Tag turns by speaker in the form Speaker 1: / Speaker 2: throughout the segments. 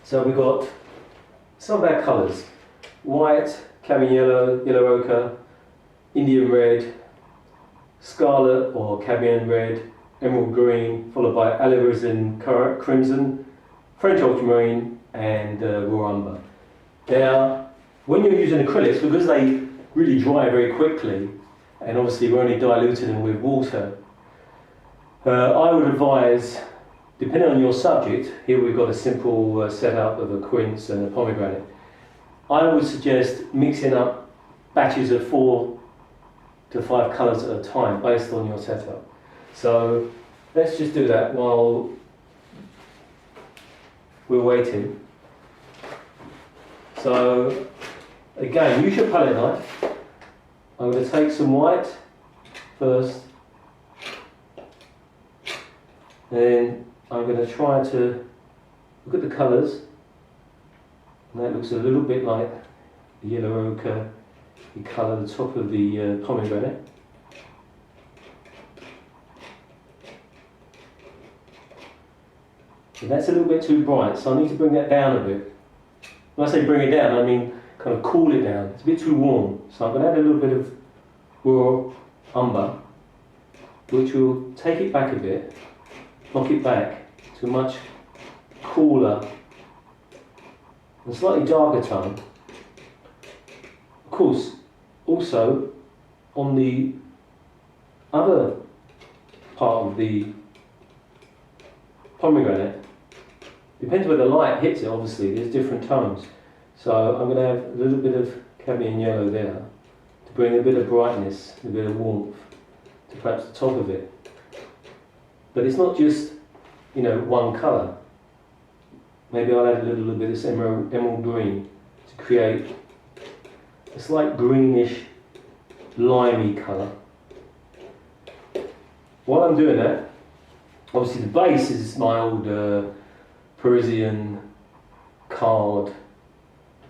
Speaker 1: So we've got some of our colours: white, cabin yellow, yellow ochre, Indian red, scarlet or cabin red, emerald green, followed by alizarin crimson, French ultramarine, and raw umber. Now, when you're using acrylics, because they really dry very quickly, and obviously we're only diluting them with water, I would advise, depending on your subject, here we've got a simple setup of a quince and a pomegranate, I would suggest mixing up batches of 4 to 5 colours at a time based on your setup. So let's just do that while we're waiting. So again, use your palette knife. I'm going to take some white first, then I'm going to try to look at the colours, and that looks a little bit like the yellow ochre colour at the top of the pomegranate. And that's a little bit too bright, so I need to bring that down a bit. When I say bring it down, I mean kind of cool it down. It's a bit too warm, so I'm going to add a little bit of raw umber, which will take it back a bit, knock it back to a much cooler and slightly darker tone. Of course, also on the other part of the pomegranate, depends where the light hits it, obviously, there's different tones. So I'm going to have a little bit of cadmium yellow there to bring a bit of brightness, a bit of warmth to perhaps the top of it. But it's not just, one colour. Maybe I'll add a little bit of this emerald green to create a slight greenish, limey colour. While I'm doing that, obviously the base is my old Parisian card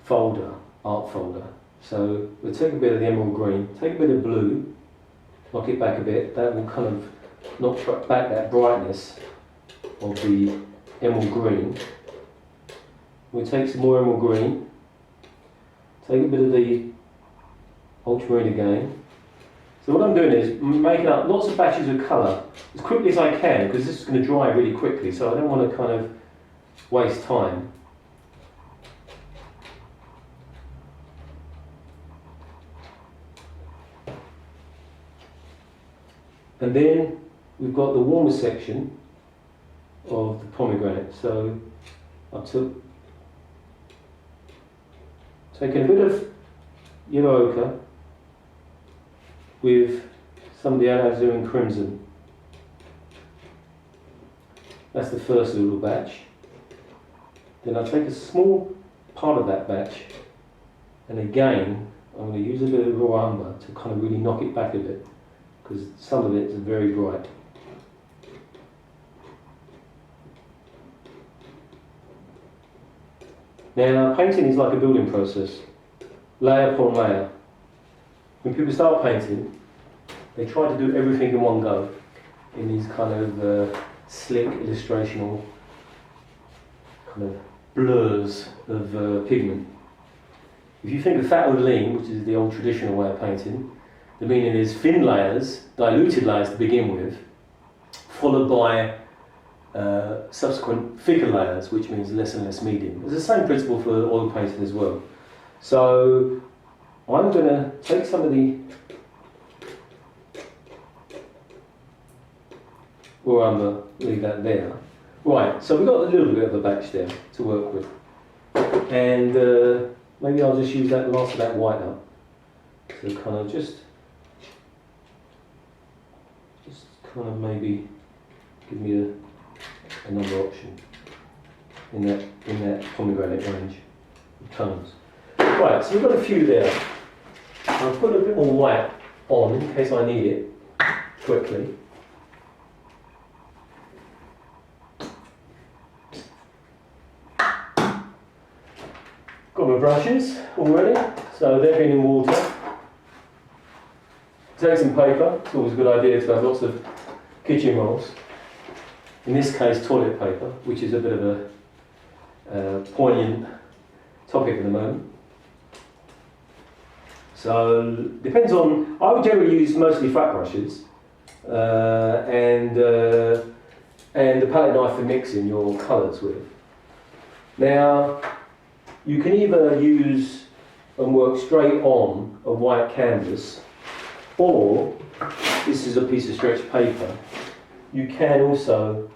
Speaker 1: folder, art folder. So we'll take a bit of the emerald green, take a bit of blue, knock it back a bit. That will kind of knock back that brightness of the emerald green. We'll take some more emerald green, take a bit of the ultramarine again. So what I'm doing is making up lots of batches of colour as quickly as I can, because this is going to dry really quickly, so I don't want to kind of waste time. And then we've got the warmer section of the pomegranate. So I've taken a bit of yellow ochre with some of the alizarin crimson. That's the first little batch. Then I'll take a small part of that batch, and again I'm going to use a bit of raw umber to kind of really knock it back a bit, because some of it is very bright. Now, painting is like a building process, layer upon layer. When people start painting, they try to do everything in one go, in these kind of slick illustrational kind of blurs of pigment. If you think of fat or lean, which is the old traditional way of painting, the meaning is thin layers, diluted layers to begin with, followed by subsequent thicker layers, which means less and less medium. It's the same principle for oil painting as well. So I'm going to take some of the raw umber, leave that there. Right, so we've got a little bit of a batch there to work with. And maybe I'll just use that last of that white up. So kind of just kind of maybe give me another option in that pomegranate range of tones. Right, so we've got a few there. I'll put a bit more white on in case I need it quickly. Got my brushes already, so they've been in water. Take some paper. It's always a good idea to have lots of kitchen rolls. In this case, toilet paper, which is a bit of a poignant topic at the moment. So depends on. I would generally use mostly flat brushes and the palette knife for mixing your colours with. Now you can either use and work straight on a white canvas, or this is a piece of stretched paper. You can also,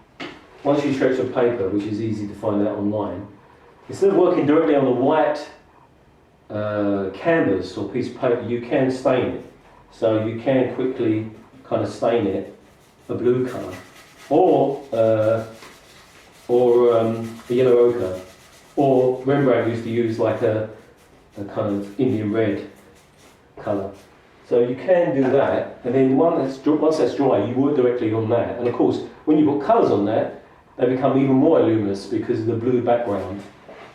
Speaker 1: once you stretch the paper, which is easy to find out online, instead of working directly on the white canvas or piece of paper, you can stain it. So you can quickly kind of stain it a blue colour, or a yellow ochre, or Rembrandt used to use like a kind of Indian red colour. So you can do that, and then once that's dry, you work directly on that. And of course, when you put colours on that, they become even more luminous because of the blue background.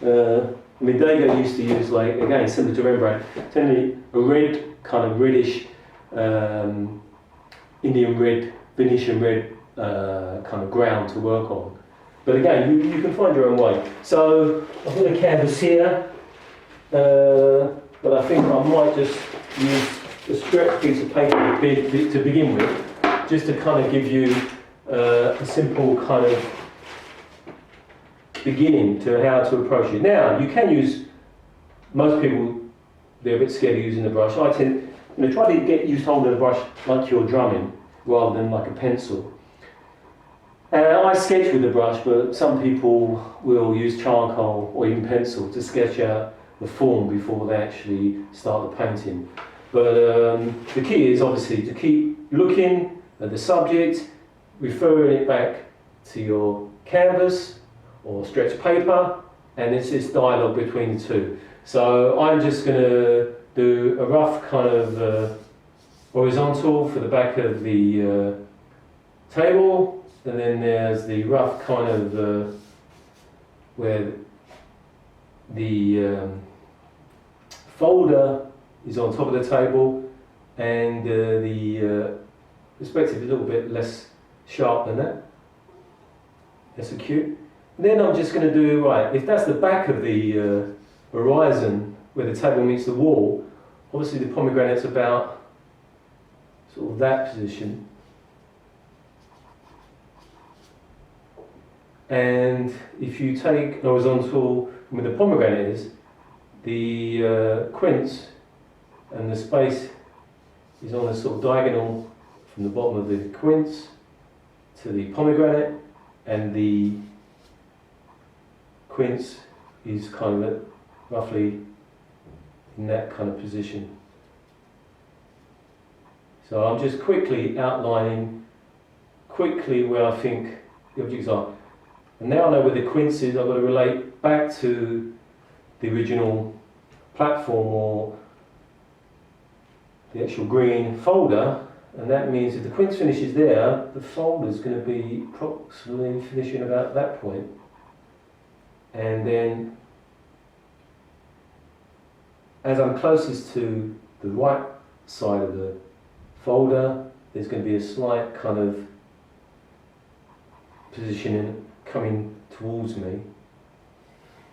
Speaker 1: I mean, Degas used to use, like, again, similar to Rembrandt, generally a red, kind of reddish, Indian red, Venetian red kind of ground to work on. But again, you can find your own way. So I've got a canvas here, but I think I might just use a stretched piece of paper to begin with, just to kind of give you a simple kind of beginning to how to approach it. Now, you can use, most people, they're a bit scared of using the brush. I tend, try to get used to holding the brush like you're drumming, rather than like a pencil. I sketch with the brush, but some people will use charcoal or even pencil to sketch out the form before they actually start the painting. But the key is obviously to keep looking at the subject, referring it back to your canvas or stretched paper, and it's this dialogue between the two. So I'm just going to do a rough kind of horizontal for the back of the table, and then there's the rough kind of where the folder is on top of the table, and the perspective is a little bit less sharp than that. That's acute. And then I'm just going to do, right, if that's the back of the horizon where the table meets the wall, obviously the pomegranate's about sort of that position. And if you take horizontal from where the pomegranate is, the quince and the space is on a sort of diagonal from the bottom of the quince to the pomegranate, and the quince is kind of roughly in that kind of position. So I'm just quickly outlining where I think the objects are. And now I know where the quince is, I've got to relate back to the original platform or the actual green folder, and that means if the quince finishes there, the folder is going to be approximately finishing about that point. And then, as I'm closest to the right side of the folder, there's going to be a slight kind of positioning coming towards me,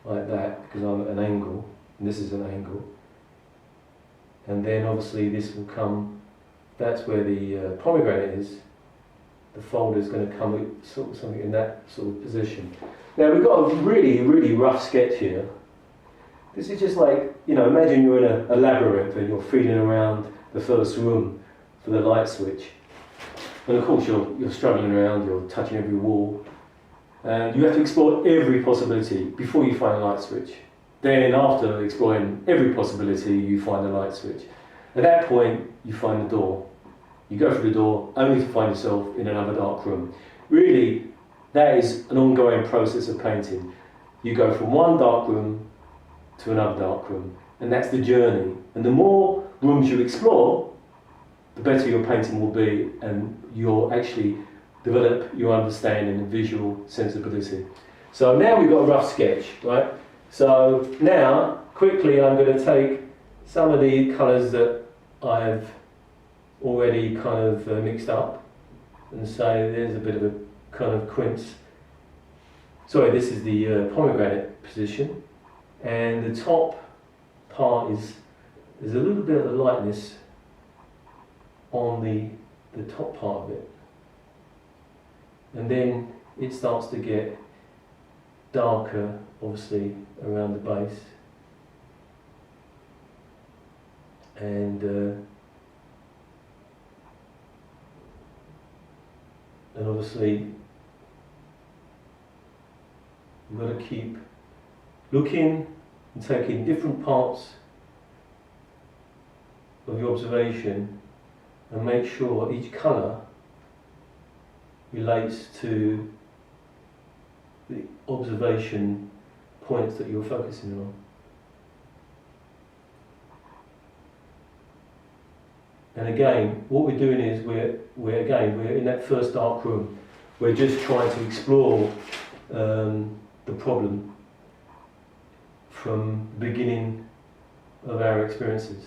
Speaker 1: like that, because I'm at an angle, and this is an angle. And then obviously this will come, that's where the pomegranate is, the folder is going to come with sort of something in that sort of position. Now we've got a really, really rough sketch here. This is just like, imagine you're in a labyrinth and you're feeling around the first room for the light switch. And of course you're struggling around, you're touching every wall. And you have to explore every possibility before you find a light switch. Then after exploring every possibility, you find a light switch. At that point, you find the door. You go through the door only to find yourself in another dark room. Really, that is an ongoing process of painting. You go from one dark room to another dark room, and that's the journey. And the more rooms you explore, the better your painting will be, and you'll actually develop your understanding and visual sensibility. So now we've got a rough sketch, right? So now, quickly, I'm going to take some of the colours that I've already kind of mixed up, and say there's a bit of a kind of quince sorry, this is the pomegranate position, and the top part is, there's a little bit of lightness on the top part of it, and then it starts to get darker, obviously, around the base, and obviously you've got to keep looking and taking different parts of your observation and make sure each colour relates to the observation points that you're focusing on. And again, what we're doing is we're in that first dark room. We're just trying to explore the problem from the beginning of our experiences.